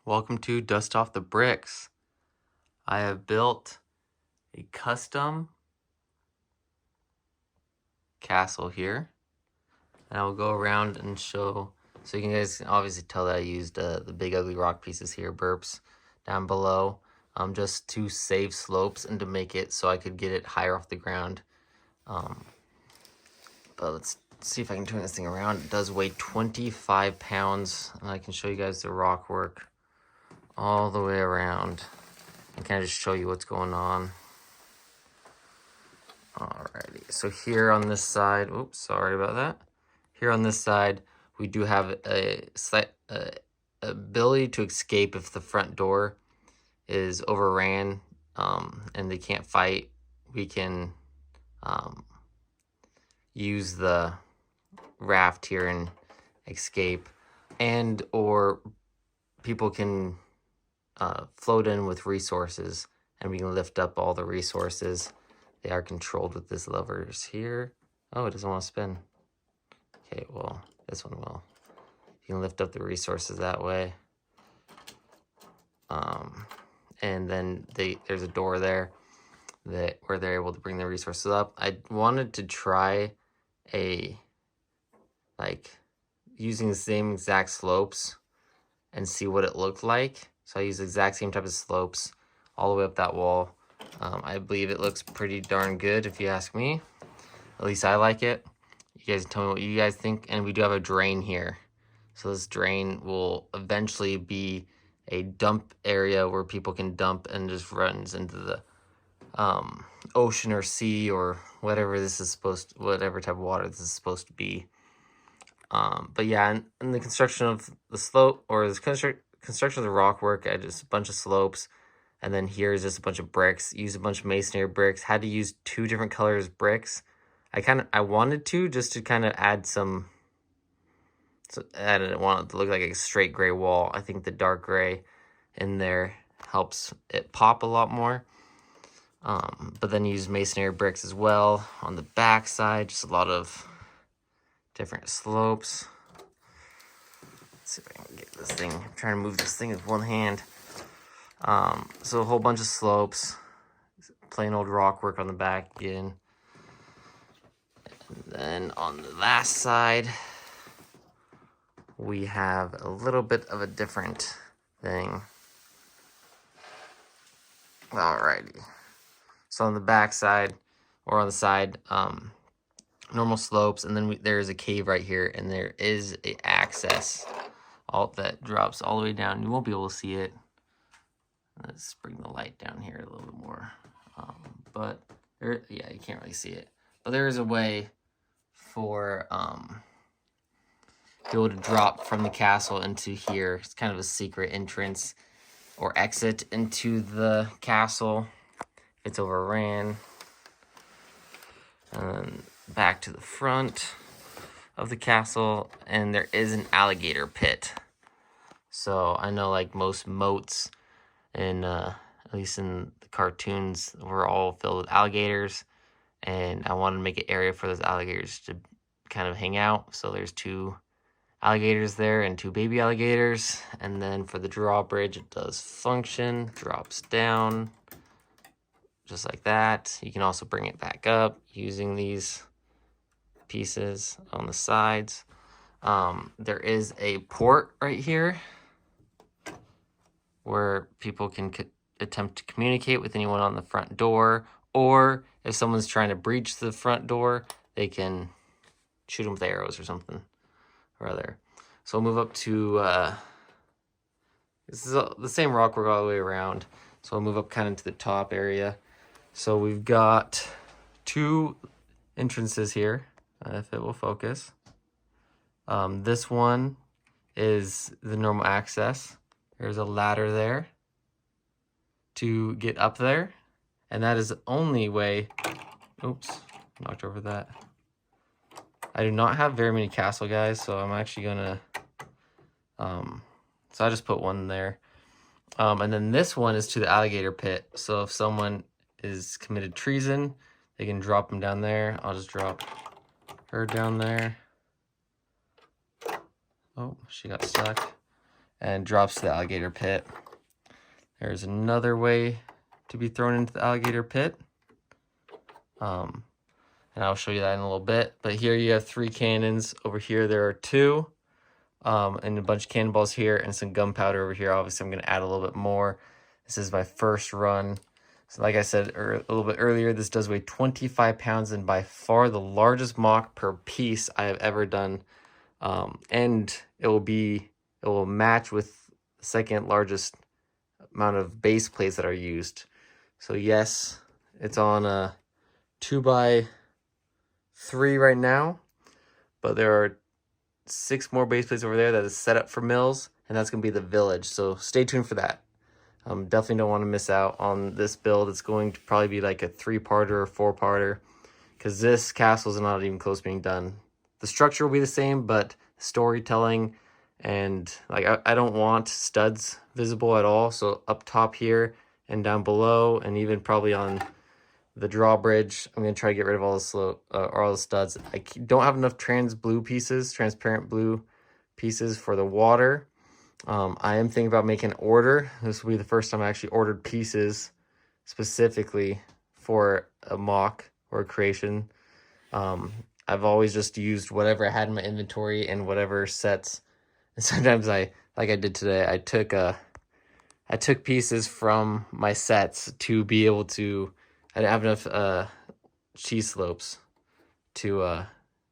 Welcome to Dust Off the Bricks. I have built a custom castle here, and I will go around and show, so you guys can obviously tell that I used the big ugly rock pieces here, burps, down below, just to save slopes and to make it so I could get it higher off the ground. But let's see if I can turn this thing around. It does weigh 25 pounds, and I can show you guys the rock work all the way around and kind of just show you what's going on. Alrighty, so here on this side, oops, sorry about that. Here on this side, we do have a slight ability to escape if the front door is overran and they can't fight. We can use the raft here and escape, and or people can float in with resources, and we can lift up all the resources. They are controlled with this levers here. Oh, it doesn't want to spin. Okay, well, this one will. You can lift up the resources that way. And then there's a door there where they're able to bring the resources up. I wanted to try using the same exact slopes and see what it looked like. So I used the exact same type of slopes all the way up that wall. I believe it looks pretty darn good, if you ask me. At least I like it. You guys tell me what you guys think. And we do have a drain here. So this drain will eventually be a dump area where people can dump and just runs into the ocean or sea or whatever whatever type of water this is supposed to be. But yeah, in the construction of the slope, or the construction of the rock work, I just a bunch of slopes. And then here is just a bunch of bricks. Use a bunch of masonry bricks. Had to use 2 different colors bricks. I wanted to, just to kind of add some. So I didn't want it to look like a straight gray wall. I think the dark gray in there helps it pop a lot more. But then use masonry bricks as well on the back side. Just a lot of different slopes. Let's see if I can get this thing. I'm trying to move this thing with one hand. So a whole bunch of slopes, plain old rock work on the back again. And then on the last side, we have a little bit of a different thing. Alrighty. So on the back side, or on the side, normal slopes, and then there is a cave right here, and there is a access that drops all the way down. You won't be able to see it. Let's bring the light down here a little bit more. But there, yeah, you can't really see it. But there is a way for be able to drop from the castle into here. It's kind of a secret entrance or exit into the castle. It's overran. And back to the front of the castle, and there is an alligator pit. So I know, like most moats, and at least in the cartoons, were all filled with alligators, and I wanted to make an area for those alligators to kind of hang out. So there's 2 alligators there and 2 baby alligators. And then for the drawbridge, it does function, drops down just like that. You can also bring it back up using these pieces on the sides. There is a port right here where people can attempt to communicate with anyone on the front door, or if someone's trying to breach the front door, they can shoot them with arrows or something or other. So we'll move up to this is the same rock work all the way around. So we'll move up kind of to the top area. So we've got 2 entrances here, if it will focus. This one is the normal access. There's a ladder there to get up there, and that is the only way. Oops, knocked over that. I do not have very many castle guys, so I'm actually gonna so I just put one there. And then this one is to the alligator pit. So if someone is committed treason, they can drop them down there. I'll just drop her down there. Oh, she got stuck. and drops to the alligator pit. There's another way to be thrown into the alligator pit. And I'll show you that in a little bit. But here you have 3 cannons. Over here there are 2. And a bunch of cannonballs here and some gunpowder over here. Obviously, I'm going to add a little bit more. This is my first run. So like I said a little bit earlier, this does weigh 25 pounds and by far the largest MOC per piece I have ever done. And it will match with the second largest amount of base plates that are used. So yes, it's on a 2x3 right now, but there are 6 more base plates over there that is set up for mills, and that's going to be the village. So stay tuned for that. Definitely don't want to miss out on this build. It's going to probably be like a 3-parter or 4-parter, because this castle is not even close to being done. The structure will be the same, but storytelling and like I don't want studs visible at all. So up top here and down below, and even probably on the drawbridge, I'm going to try to get rid of all the studs. I don't have enough transparent blue pieces for the water. I am thinking about making an order. This will be the first time I actually ordered pieces specifically for a MOC or a creation. I've always just used whatever I had in my inventory and whatever sets. And sometimes like I did today, I took pieces from my sets to be able to. I didn't have enough cheese slopes to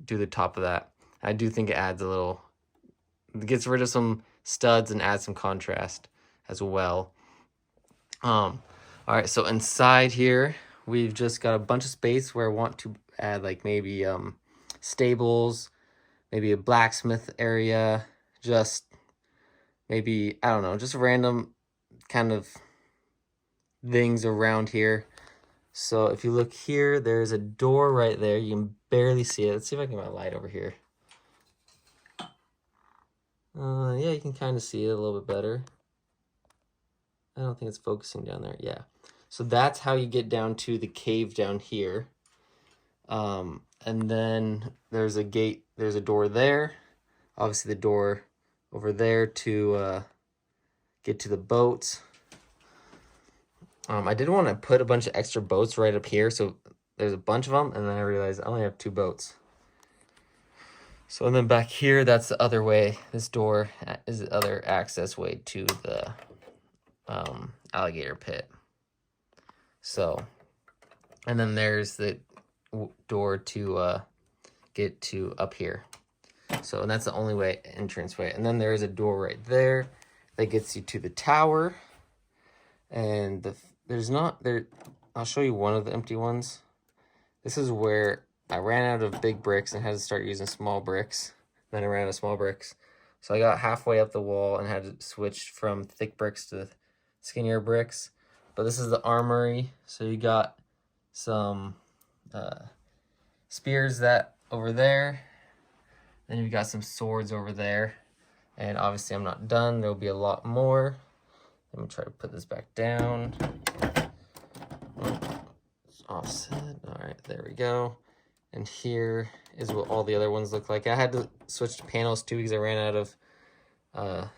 do the top of that. I do think it adds it gets rid of some studs and adds some contrast as well. All right, so inside here, we've just got a bunch of space where I want to add like maybe stables, maybe a blacksmith area, just maybe, I don't know, just random kind of things around here. So if you look here, there's a door right there. You can barely see it. Let's see if I can get my light over here. Yeah, you can kind of see it a little bit better. I don't think it's focusing down there. Yeah. So that's how you get down to the cave down here. And then there's a gate. There's a door there. Obviously the door over there to get to the boats. I did want to put a bunch of extra boats right up here, so there's a bunch of them, and then I realized I only have 2 boats. So, and then back here, that's the other way. This door is the other access way to the alligator pit. So, and then there's the door to get to up here. So, and that's the only way, entrance way. And then there's a door right there that gets you to the tower. And I'll show you one of the empty ones. This is where I ran out of big bricks and had to start using small bricks. Then I ran out of small bricks. So I got halfway up the wall and had to switch from thick bricks to skinnier bricks. But this is the armory. So you got some spears that over there. Then you've got some swords over there. And obviously I'm not done. There'll be a lot more. Let me try to put this back down. It's offset. All right, there we go. And here is what all the other ones look like. I had to switch to panels too because I ran out of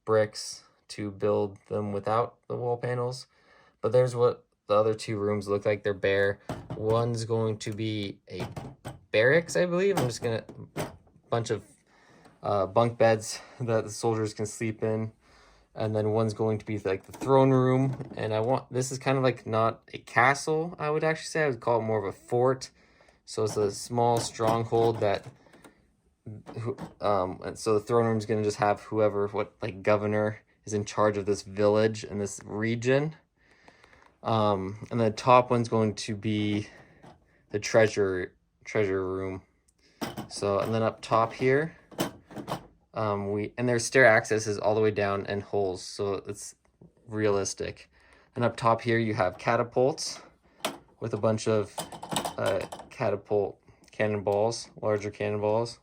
bricks to build them without the wall panels. But there's what the other 2 rooms look like. They're bare. One's going to be a barracks, I believe. I'm just gonna bunch of bunk beds that the soldiers can sleep in. And then one's going to be like the throne room. And this is kind of like not a castle, I would actually say. I would call it more of a fort. So it's a small stronghold that, and so the throne room is going to just have like governor is in charge of this village and this region. And the top one's going to be the treasure room. So, and then up top here, and there's stair accesses all the way down and holes, so it's realistic. And up top here you have catapults with a bunch of catapult cannonballs, larger cannonballs.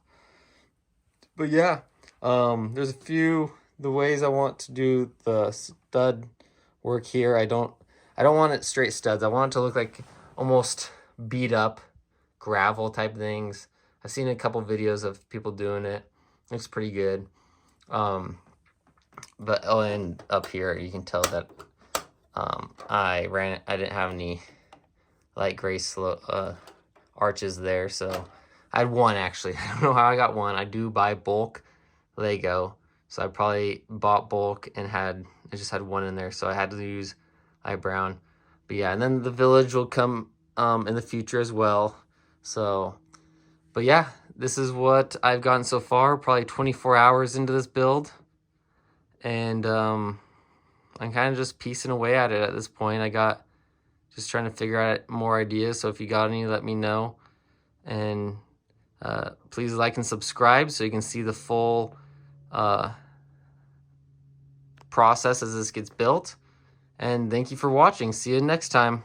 But yeah, there's the ways I want to do the stud work here. I don't want it straight studs. I want it to look like almost beat up gravel type things. I've seen a couple videos of people doing it. Looks pretty good. but oh, and up here you can tell that I didn't have any light gray arches there, so I had one actually. I don't know how I got one. I do buy bulk Lego, so I probably bought bulk and I just had one in there, so I had to use light brown. But yeah, and then the village will come in the future as well. So, but yeah, this is what I've gotten so far. Probably 24 hours into this build, and I'm kind of just piecing away at it at this point. I got just trying to figure out more ideas. So if you got any, let me know. And please like and subscribe so you can see the full process as this gets built. And thank you for watching. See you next time.